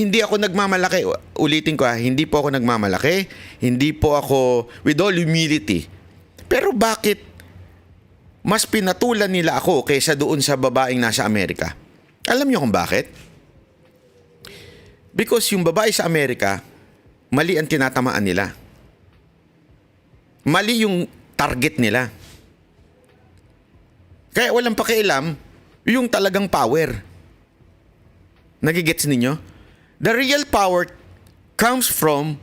Hindi ako nagmamalaki. Ulitin ko hindi po ako nagmamalaki. Hindi po ako, with all humility. Pero bakit mas pinatulan nila ako kaysa doon sa babaeng nasa Amerika? Alam niyo kung bakit? Because yung babae sa Amerika, mali ang tinatamaan nila. Mali yung target nila. Kaya walang pakialam yung talagang power. Nagigets ninyo? The real power comes from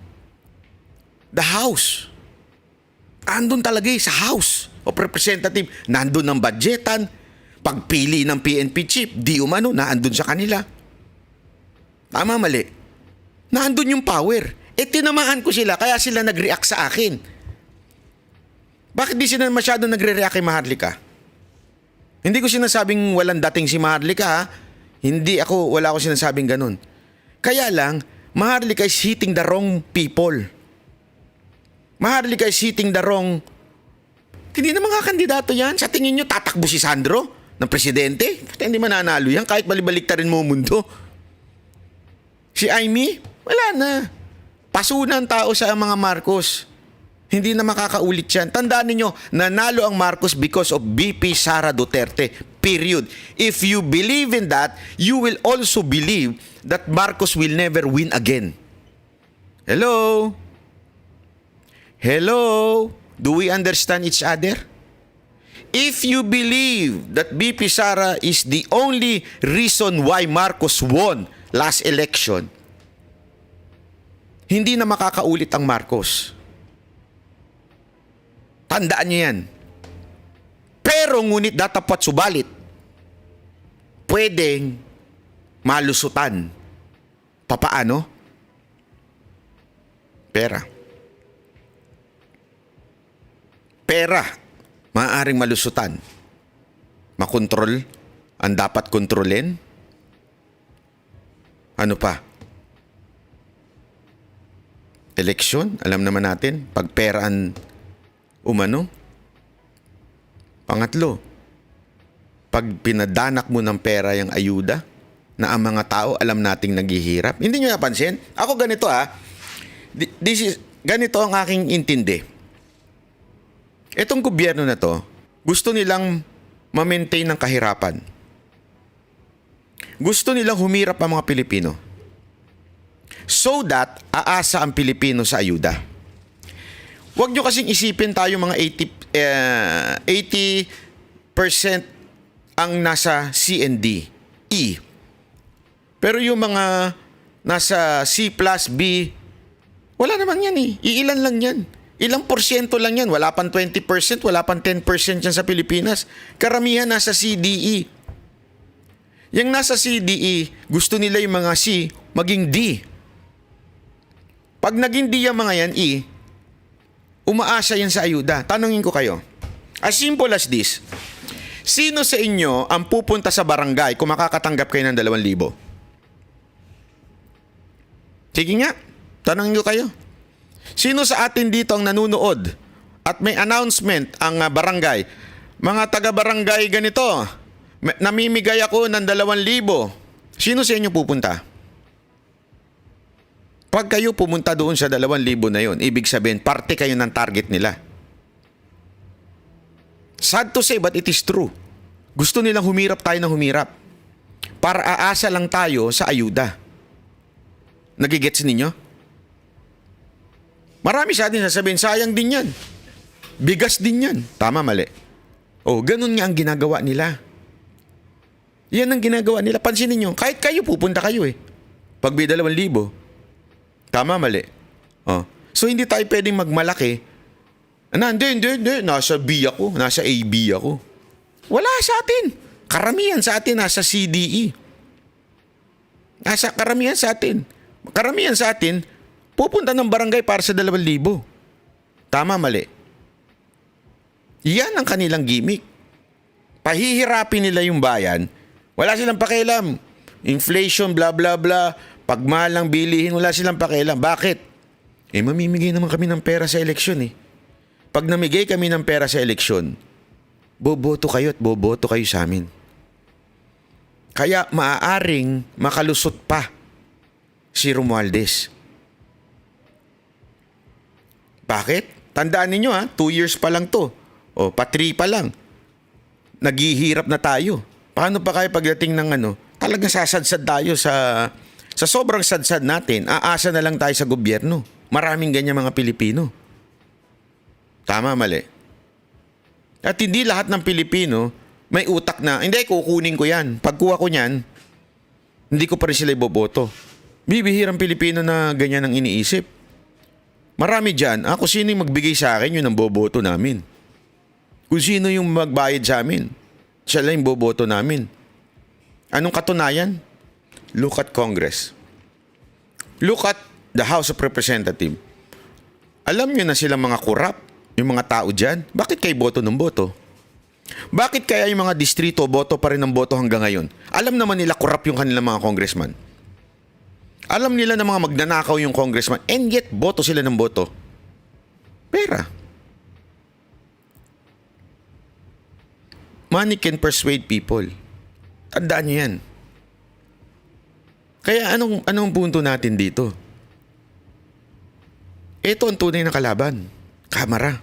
the house. Andun talaga sa house of representative. Nandun ang budgetan. Pagpili ng PNP chief, di umano, naandun sa kanila. Tama, mali. Naandun yung power. Tinamaan ko sila, kaya sila nag-react sa akin. Bakit di sila masyado nagre-react kay Maharlika? Hindi ko sinasabing walang dating si Maharlika, ha? Wala ako sinasabing ganun. Kaya lang, Maharlika is hitting the wrong people. Maharlika is hitting the wrong... Hindi na mga kandidato yan. Sa tingin nyo, tatakbo si Sandro ng presidente? Hindi mananalo yan kahit balibalik-tarin mo mundo. Si Amy, wala na. Pasunan tao sa mga Marcos. Hindi na makakaulit yan. Tandaan niyo, nanalo ang Marcos because of BP Sara Duterte. Period. If you believe in that, you will also believe that Marcos will never win again. Hello? Hello? Do we understand each other? If you believe that BP Sara is the only reason why Marcos won last election, hindi na makakaulit ang Marcos. Tandaan niyo yan. Pero ngunit datapat subalit, pwedeng malusutan. Papaano? Pera. Pera. Maaaring malusutan. Makontrol ang dapat kontrolin. Ano pa? Eleksyon, alam naman natin, pag pera ang umano. Pangatlo, pag pinadanak mo ng pera yung ayuda, na ang mga tao alam nating naghihirap. Hindi nyo napansin? Ako ganito ganito ang aking intindi. Itong gobyerno na to, gusto nilang ma-maintain ng kahirapan. Gusto nilang humirap ang mga Pilipino. So that, aasa ang Pilipino sa ayuda. Huwag nyo kasing isipin tayo mga 80% ang nasa C and D, E. Pero yung mga nasa C plus B, wala naman yan eh. Iilan lang yan. Ilang porsyento lang yan. Wala pang 20%, wala pang 10% yan sa Pilipinas. Karamihan nasa C, D, E. Yung nasa C, D, E, gusto nila yung mga C maging D. Pag naging D yung mga yan, E, umaasa yan sa ayuda. Tanungin ko kayo. As simple as this. Sino sa inyo ang pupunta sa barangay kung makakatanggap kayo ng 2,000? Sige nga. Tanungin ko kayo. Sino sa atin dito ang nanunood at may announcement ang barangay? Mga taga-barangay ganito, namimigay ako ng 2,000. Sino sa inyo pupunta? Pag kayo pumunta doon sa 2,000 na yon, ibig sabihin, parte kayo ng target nila. Sad to say, but it is true. Gusto nilang humirap tayo ng humirap. Para aasa lang tayo sa ayuda. Nagigets ninyo? Marami sa atin sasabihin, sayang din yan. Bigas din yan. Tama, mali. Ganun nga ang ginagawa nila. Yan ang ginagawa nila. Pansinin nyo, kahit kayo pupunta kayo eh. Pag may 2,000, tama, mali. So, hindi tayo pwedeng magmalaki. Hindi. Nasa B ako. Nasa AB ako. Wala sa atin. Karamihan sa atin nasa CDE. Karamihan sa atin, pupunta ng barangay para sa 2,000. Tama, mali. Yan ang kanilang gimmick. Pahihirapin nila yung bayan. Wala silang pakialam. Inflation, blah, blah, blah. Pagmahal ng bilihin, wala silang pakialam. Bakit? Mamimigay naman kami ng pera sa eleksyon eh. Pag namigay kami ng pera sa eleksyon, boboto kayo at boboto kayo sa amin. Kaya maaaring makalusot pa si Romualdez. Bakit? Tandaan ninyo 2 years pa lang to. O, pa 3 pa lang. Naghihirap na tayo. Paano pa kaya pagdating ng talagang sasadsad tayo sa sobrang sadsad natin, aasa na lang tayo sa gobyerno. Maraming ganyan mga Pilipino. Tama, mali. At hindi lahat ng Pilipino may utak na, hindi, kukunin ko yan. Pagkuha ko niyan, hindi ko pa rin sila iboboto. Bibihirang Pilipino na ganyan ang iniisip. Marami dyan, kung sino yung magbigay sa akin, yun ang boboto namin. Kung sino yung magbayad sa amin, siya lang yung boboto namin. Anong katunayan? Look at Congress. Look at the House of Representatives. Alam nyo na silang mga korap, yung mga tao dyan. Bakit kayo boto ng boto? Bakit kaya yung mga distrito boto pa rin ng boto hanggang ngayon? Alam naman nila korap yung kanilang mga congressman. Alam nila na mga magnanakaw yung congressman and yet boto sila ng boto. Pera. Money can persuade people. Tandaan nyo yan. Kaya anong punto natin dito? Ito ang tunay na kalaban. Kamara.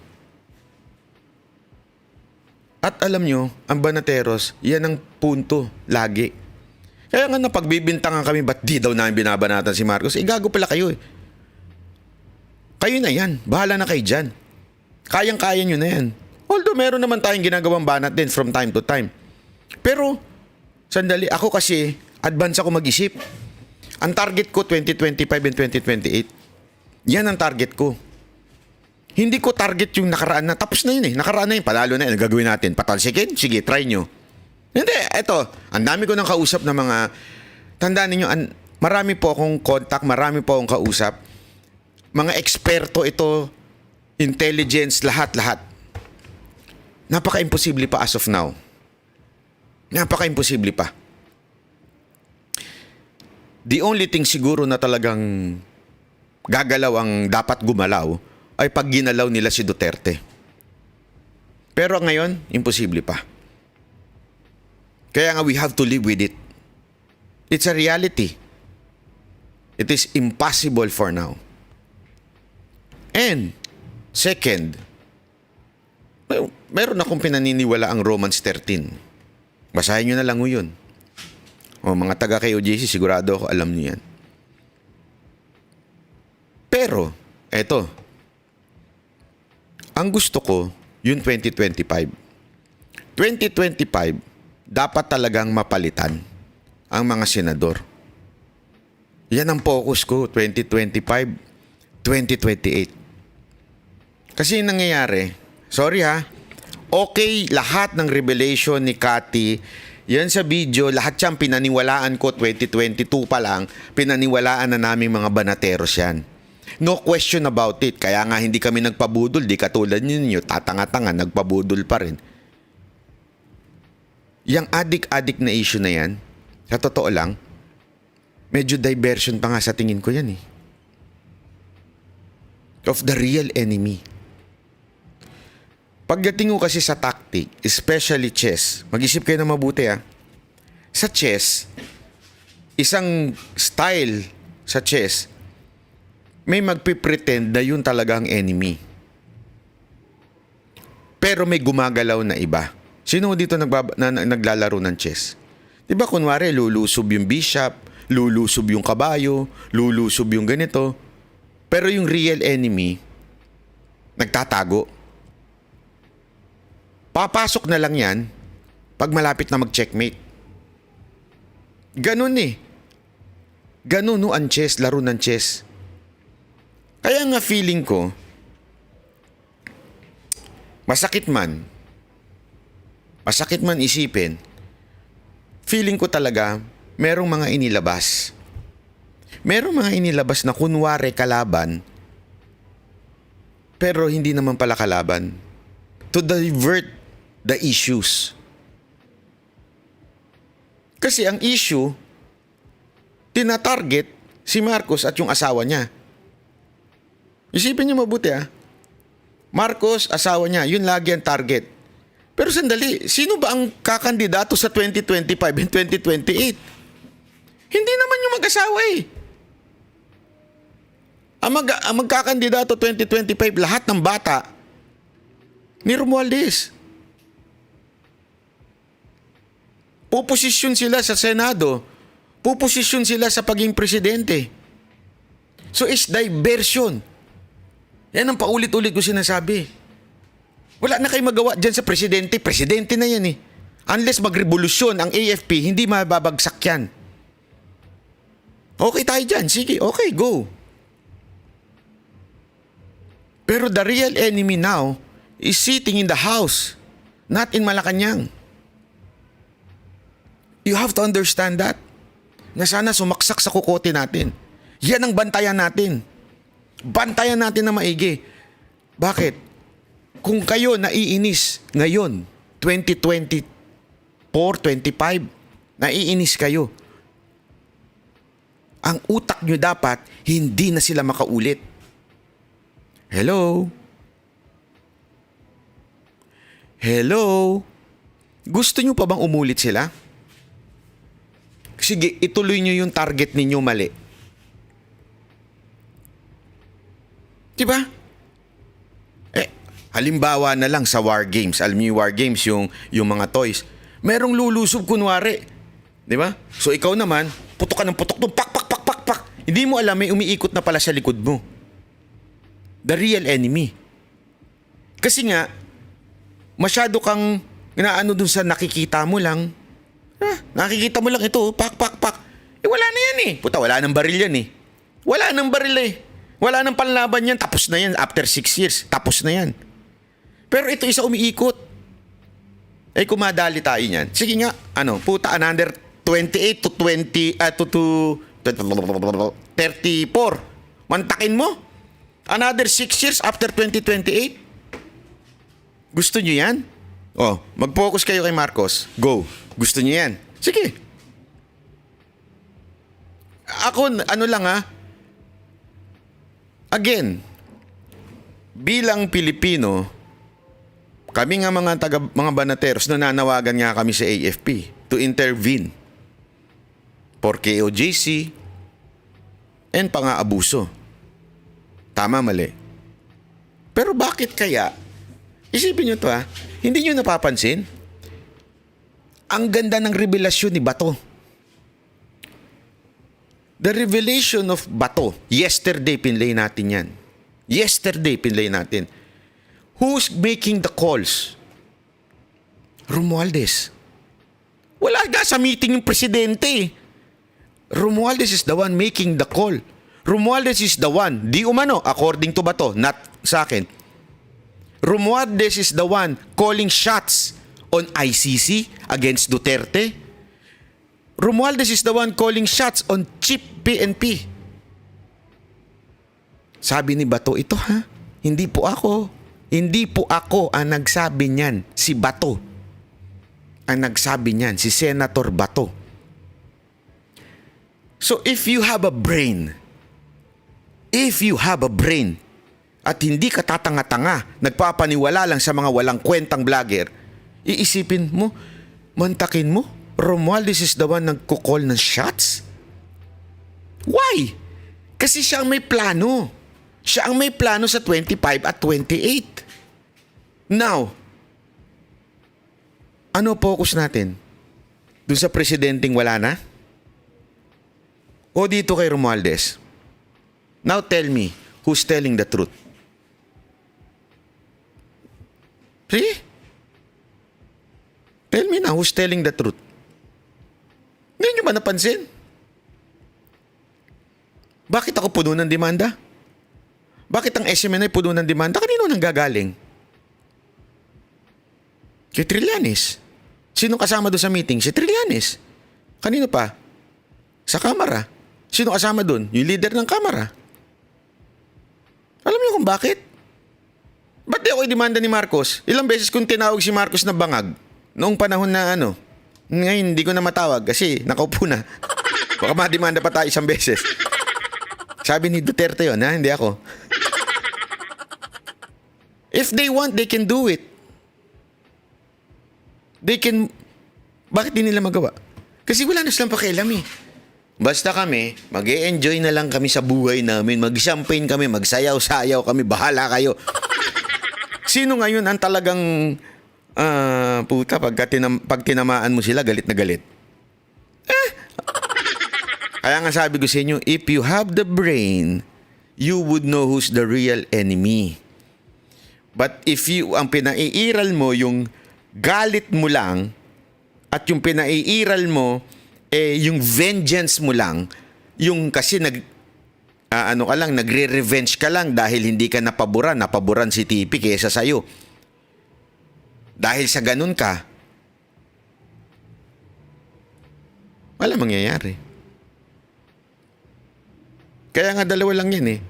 At alam nyo, ang Banateros, yan ang punto lagi. Kaya nga napagbibintangan kami, ba't di daw namin binabanatan si Marcos? Gago pala kayo eh. Kayo na yan. Bahala na kayo dyan. Kayang-kaya nyo na yan. Although meron naman tayong ginagawang banat din from time to time. Pero, sandali, ako kasi, advance ako mag-isip. Ang target ko, 2025 and 2028. Yan ang target ko. Hindi ko target yung nakaraan na. Tapos na yun eh. Nakaraan na yun. Palalo na yun. Gagawin natin. Patalsikin? Sige, try nyo. Hindi, eto. Ang dami ko nang kausap na mga... Tandaan ninyo, marami po akong contact, marami po akong kausap. Mga eksperto ito, intelligence, lahat-lahat. Napaka-imposible pa as of now. Napaka-imposible pa. The only thing siguro na talagang gagalaw ang dapat gumalaw ay pag ginalaw nila si Duterte. Pero ngayon, imposible pa. Kaya nga we have to live with it. It's a reality. It is impossible for now. And, second, meron akong pinaniniwala ang Romans 13. Basahin nyo na lang yun. O mga taga kay OJC, sigurado ako alam niyo yan. Pero, eto. Ang gusto ko, yung 2025. 2025, dapat talagang mapalitan ang mga senador. Yan ang focus ko, 2025, 2028. Kasi yung nangyayari, sorry okay lahat ng revelation ni Cathy, yan sa video, lahat siyang pinaniwalaan ko 2022 pa lang, pinaniwalaan na naming mga Banateros yan. No question about it. Kaya nga hindi kami nagpabudol, di katulad ninyo, tatanga-tanga, nagpabudol pa rin. Yang adik-adik na issue na yan, sa totoo lang, medyo diversion pa nga sa tingin ko yan eh. Of the real enemy. Pagdating ko kasi sa tactic, especially chess, mag-isip kayo na mabuti Sa chess, isang style sa chess, may magpipretend na yun talaga ang enemy. Pero may gumagalaw na iba. Sino dito naglalaro ng chess? Diba kunwari lulusob yung bishop, lulusob yung kabayo, lulusob yung ganito. Pero yung real enemy, nagtatago. Papasok na lang yan pag malapit na mag-checkmate. Ganun eh. Ganun ang chess, laro ng chess. Kaya nga feeling ko, masakit man isipin, feeling ko talaga, merong mga inilabas. Merong mga inilabas na kunwari kalaban, pero hindi naman pala kalaban. To divert the issues. Kasi ang issue, tinatarget si Marcos at yung asawa niya. Isipin niyo mabuti Marcos, asawa niya, yun lagi ang target. Pero sandali, sino ba ang kakandidato sa 2025 and 2028? Hindi naman yung mag-asawa eh. Ang magkakandidato 2025, lahat ng bata ni Romualdez. Puposisyon sila sa Senado. Puposisyon sila sa paging presidente. So it's diversion. Yan ang paulit-ulit ko sinasabi. Wala na kayo magawa dyan sa presidente. Presidente na yan eh. Unless magrevolusyon ang AFP, hindi mababagsak yan. Okay tayo dyan. Sige, okay, go. Pero the real enemy now is sitting in the house, not in Malacanang. You have to understand that. Na sana sumaksak sa kukote natin. Yan ang bantayan natin. Bantayan natin na maigi. Bakit? Kung kayo naiinis ngayon, 2024, 25, naiinis kayo. Ang utak nyo dapat, hindi na sila makaulit. Hello? Hello? Gusto nyo pa bang umulit sila? Sige, ituloy nyo yung target ninyo mali. Diba? Halimbawa na lang sa War Games. Alam niyo yung War Games, yung mga toys. Merong lulusob kunwari. Diba? So ikaw naman, putok ka ng putok doon, pak, pak, pak, pak, pak. Hindi mo alam, may umiikot na pala sa likod mo. The real enemy. Kasi nga, masyado kang naano dun sa nakikita mo lang. Nakikita mo lang ito, pak, pak, pak. Wala na yan eh. Puta, wala nang baril yan eh. Wala nang baril eh. Wala nang panlaban yan. Tapos na yan. After 6 years, tapos na yan. Pero ito isa umiikot. Kumadali tayo niyan. Sige nga, puta, another 28 to 20, to 34. Mantakin mo. Another 6 years after 2028. Gusto nyo yan? Mag-focus kayo kay Marcos. Go. Gusto nyo yan? Sige. Ako, again, bilang Pilipino, kami nga mga banateros, nananawagan nga kami sa AFP to intervene for KOJC and pang-aabuso. Tama, mali. Pero bakit kaya? Isipin nyo to hindi nyo napapansin? Ang ganda ng revelasyon ni Bato. The revelation of Bato. Yesterday, pinlay natin yan. Yesterday, pinlay natin. Who's making the calls? Romualdez. Wala nga sa meeting yung presidente. Romualdez is the one making the call. Romualdez is the one, di umano, according to Bato, not sa akin. Romualdez is the one calling shots on ICC against Duterte. Romualdez is the one calling shots on Chief PNP. Sabi ni Bato, ito hindi po ako. Hindi po ako ang nagsabi niyan. Si Bato ang nagsabi niyan. Si Senator Bato. So if you have a brain, at hindi ka tatanga-tanga, nagpapaniwala lang sa mga walang kwentang vlogger, iisipin mo, mantakin mo, Romualdez is the one nagkukall ng shots? Why? Kasi siya ang may plano. Siya ang may plano sa 25 at 28. Now, ano focus natin? Doon sa presidenteng wala na? O dito kay Romualdez? Now tell me, who's telling the truth? See? Tell me now, who's telling the truth? Hindi nyo ba napansin? Bakit ako puno ng demanda? Bakit ang SMNI puno ng demanda? Kanino nang gagaling? Kay Trillanes. Sino kasama doon sa meeting? Si Trillanes. Kanino pa? Sa Kamara. Sino kasama doon? Yung leader ng Kamara. Alam niyo kung bakit? Ba't di ako demanda ni Marcos? Ilang beses kong tinawag si Marcos na bangag noong panahon na Ngayon, hindi ko na matawag kasi nakaupo na. Baka mademanda pa tayo isang beses. Sabi ni Duterte yun, hindi ako. If they want, they can do it. Bakit di nila magawa? Kasi wala na silang pakialam eh. Basta kami, mag-e-enjoy na lang kami sa buhay namin. Mag-champagne kami, magsayaw-sayaw kami, bahala kayo. Sino ngayon ang talagang puta, pag tinamaan mo sila, galit na galit? Kaya nga sabi ko sa inyo, if you have the brain, you would know who's the real enemy. But if ang pinaiiral mo, yung galit mo lang, at yung pinaiiral mo, yung vengeance mo lang, yung kasi nagre-revenge ka lang dahil hindi ka napaboran si Tipi kaysa sa'yo. Dahil sa ganun ka, wala mangyayari. Kaya nga dalawa lang yan eh.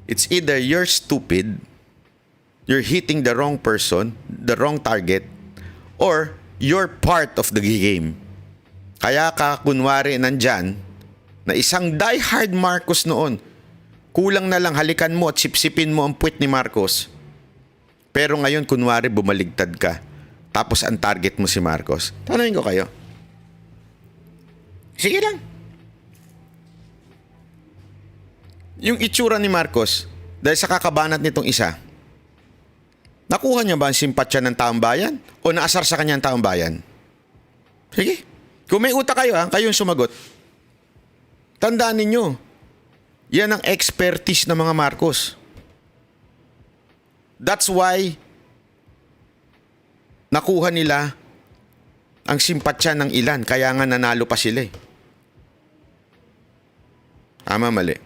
It's either you're stupid, you're hitting the wrong person, the wrong target, or you're part of the game. Kaya ka kunwari nandyan na isang diehard Marcos noon, kulang na lang halikan mo at sipsipin mo ang puwet ni Marcos. Pero ngayon kunwari bumaligtad ka, tapos ang target mo si Marcos. Tanungin ko kayo. Sige lang. Yung itsura ni Marcos, dahil sa kakabanat nitong isa, nakuha niya ba ang simpatsya ng taong bayan? O naasar sa kanya ang taong bayan? Sige. Kung may utak kayo, kayong sumagot. Tandaan ninyo, yan ang expertise ng mga Marcos. That's why nakuha nila ang simpatsya ng ilan. Kaya nga nanalo pa sila eh. Tama, mali.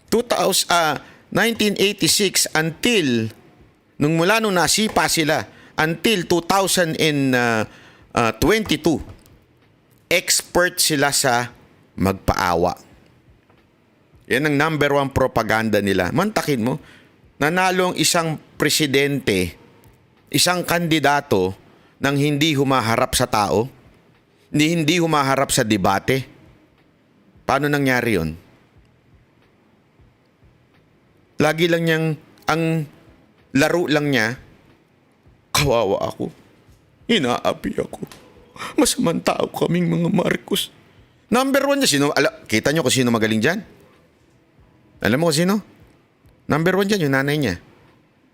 1986 until, mula nung nasipa sila, until 2022, expert sila sa magpaawa. Yan ang number one propaganda nila. Mantakin mo, nanalo ang isang presidente, isang kandidato nang hindi humaharap sa tao, hindi humaharap sa debate. Paano nangyari yun? Lagi lang niyang, ang laro lang niya, kawawa ako. Inaapi ako. Masamang tao kaming mga Marcos. Number one niya, kita niyo kung sino magaling dyan? Alam mo kung sino? Number one dyan, yung nanay niya.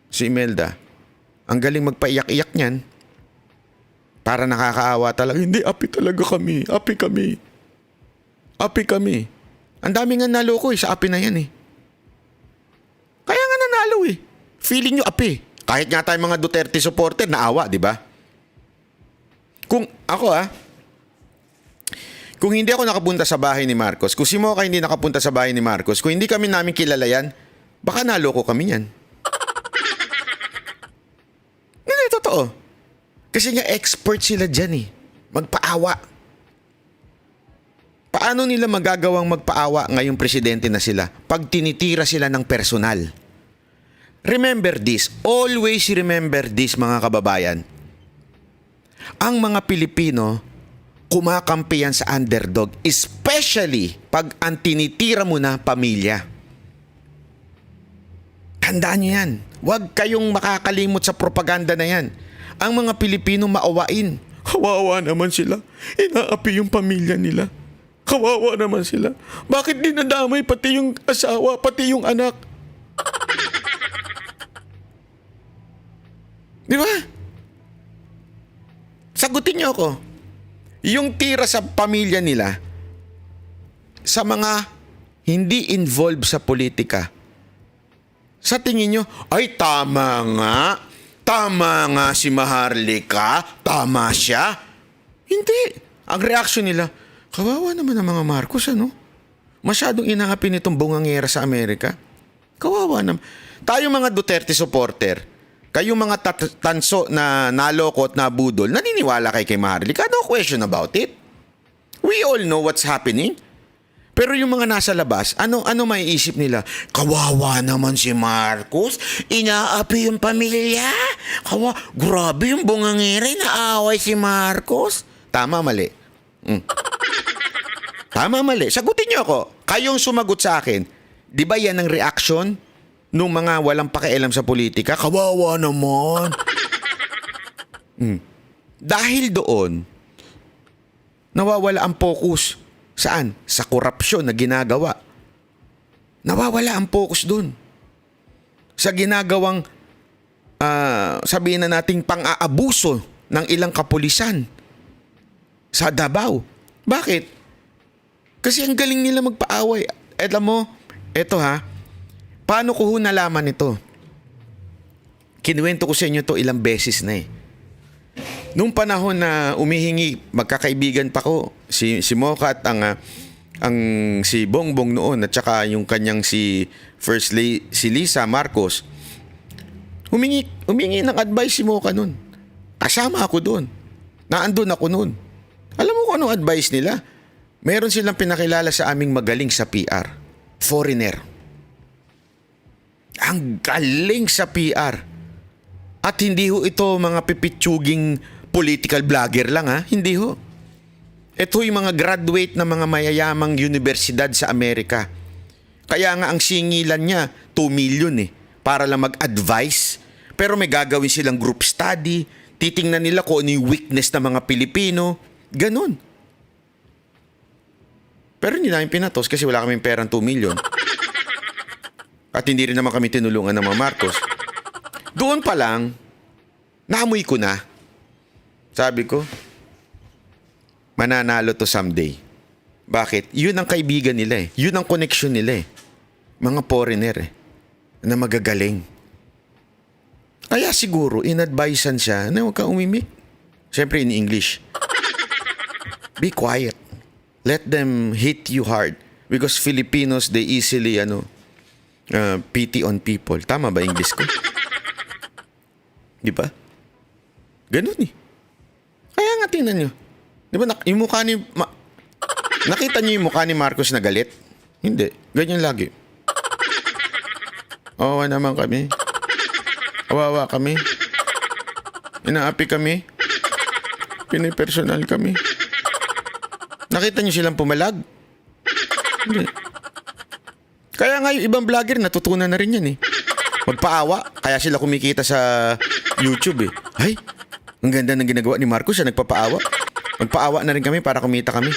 Si Imelda. Ang galing magpaiyak-iyak niyan. Para nakakaawa talaga. Hindi, api talaga kami. Api kami. Api kami. Ang dami nga naloko sa api na yan eh. Kaya nga nanalo eh. Feeling nyo api. Kahit nga tayo mga Duterte supporter, naawa, di ba? Kung ako kung hindi ako nakapunta sa bahay ni Marcos, kung si Mocha hindi nakapunta sa bahay ni Marcos, kung hindi kami namin kilala yan, baka naloko kami yan. Hindi, totoo. Kasi nga expert sila dyan eh. Magpaawa. Paano nila magagawang magpaawa ngayong presidente na sila pag tinitira sila ng personal? Remember this. Always remember this, mga kababayan. Ang mga Pilipino, kumakampi yan sa underdog. Especially pag ang tinitira mo na pamilya. Tandaan nyo yan. Huwag kayong makakalimot sa propaganda na yan. Ang mga Pilipino maawain. Kawawa naman sila. Inaapi yung pamilya nila. Kawawa naman sila. Bakit dinadamay pati yung asawa, pati yung anak? Di ba? Sagutin niyo ako. Yung tira sa pamilya nila, sa mga hindi involved sa politika, sa tingin nyo, ay tama nga si Maharlika, tama siya. Hindi. Ang reaksyon nila, kawawa naman ang mga Marcos, ano? Masyadong inaapi nitong bungangera sa Amerika. Kawawa naman. Tayo mga Duterte supporter, kayong mga tanso na naloko at nabudol, naniniwala kay Maharlika, no question about it. We all know what's happening. Pero yung mga nasa labas, ano maiisip nila? Kawawa naman si Marcos, inaapi yung pamilya. Grabe yung bungangera, inaaway si Marcos. Tama, mali. Tama, mali. Sagutin niyo ako. Kayong sumagot sa akin, di ba yan ang reaction nung mga walang pakialam sa politika? Kawawa naman. Dahil doon, nawawala ang focus Saan? Sa korupsyon na ginagawa. Nawawala ang focus dun. Sa ginagawang, sabihin na nating pang-aabuso ng ilang kapulisan sa Davao. Bakit? Kasi ang galing nila magpaaway. Alam mo, eto ha, paano ko ho nalaman ito? Kinuwento ko sa inyo to ilang beses na eh. Nung panahon na umihingi, magkakaibigan pa ko, si Mocha at ang si Bongbong noon at saka yung kanyang si si Lisa Marcos, humingi ng advice si Mocha noon. Kasama ako doon. Naandun ako noon. Alam mo kung anong advice nila? Meron silang pinakilala sa aming magaling sa PR. Foreigner. Ang galing sa PR. At hindi ho ito mga pipitsuging political vlogger lang ha. Hindi ho. Ito yung mga graduate na mga mayayamang universidad sa Amerika. Kaya nga ang singilan niya 2 million eh. Para lang mag-advise. Pero may gagawin silang group study. Titingnan nila kung ano yung weakness ng mga Pilipino. Ganon. Pero hindi namin pinatos kasi wala kaming perang 2 million. At hindi rin naman kami tinulungan ng mga Marcos. Doon pa lang, naamoy ko na. Sabi ko, mananalo to someday. Bakit? Yun ang kaibigan nila eh. Yun ang connection nila eh. Mga foreigner eh. Na magagaling. Kaya siguro, in-advisean siya na huwag ka umimik. Siyempre in English. Be quiet. Let them hit you hard. Because Filipinos, they easily, pity on people. Tama ba English ko? Di ba? Ganun eh. Kaya nga tingnan nyo. Di ba yung mukha ni... nakita nyo yung mukha ni Marcos na galit? Hindi. Ganyan lagi. Awawa naman kami. Awawa kami. Inaapi kami. Pinipersonal kami. Nakita nyo silang pumalag? Hindi. Kaya nga yung ibang vlogger natutunan na rin yan eh. Magpaawa. Kaya sila kumikita sa YouTube eh. Ay, ang ganda ng ginagawa ni Marcos siya nagpapaawa. Magpaawa na rin kami para kumita kami.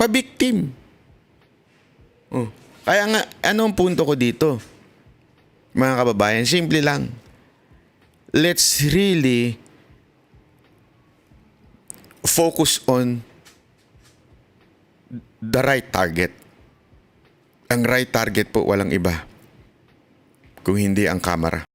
Pa-victim. Oh. Kaya nga, ano ang punto ko dito? Mga kababayan, simple lang. Let's really focus on the right target. Ang right target po walang iba kung hindi ang kamera.